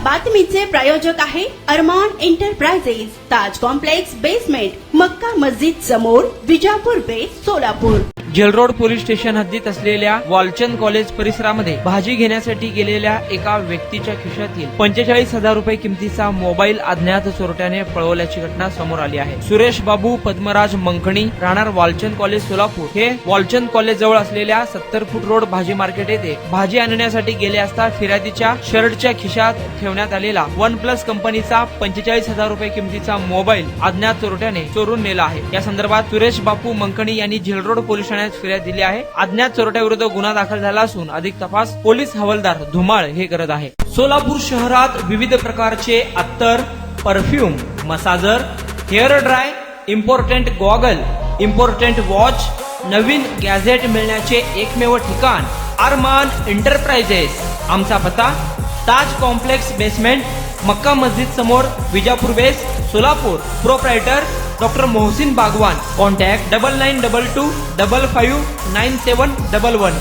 बातमीचे प्रायोजक आहे Arman enterprises, Taj complex basement, Makka Masjid समोर, विजापूर बेस, सोलापूर। जेलरोड पोलीस स्टेशन हद्दीत असलेल्या वालचंद कॉलेज परिसरामध्ये भाजी घेण्यासाठी गेलेल्या एका व्यक्तीच्या खिशातील 45,000 रुपये किमतीचा मोबाईल अज्ञात चोरट्याने पळवल्याची घटना समोर आली आहे। सुरेश बाबू पद्मराज मंखणी, राहणार वालचंद कॉलेज सोलापूर, हे वालचंद कॉलेज जवळ असलेल्या 70 फूट रोड भाजी मार्केट येथे भाजी आणण्यासाठी गेले असता फिर्यादीच्या शर्टच्या खिशात ठेवण्यात आलेला OnePlus कंपनीचा 45,000 रुपये किमतीचा मोबाईल अज्ञात चोरट्याने चोरून नेला आहे। या संदर्भात सुरेश बापू मंखणी यांनी जेलरोड पोलीस ठाण्यात फिर्याद दिली आहे। अज्ञात चोरट्याविरुद्ध गुन्हा दाखल झाला असून अधिक तपास पोलीस हवालदार धुमाळ हे करत आहे। सोलापूर शहरात विविध प्रकारचे अत्तर, perfume, massager, hair dry, important goggle, important watch, नवीन गॅझेट मिळण्याचे एकमेव ठिकाण अरमान एंटरप्राइजेस। आमचा पत्ता ताज कॉम्प्लेक्स बेसमेंट, मक्का मस्जिद समोर, विजापूर बेस, Solapur. Proprietor doctor Mohsin Bagwan. Contact 9922 55 9711।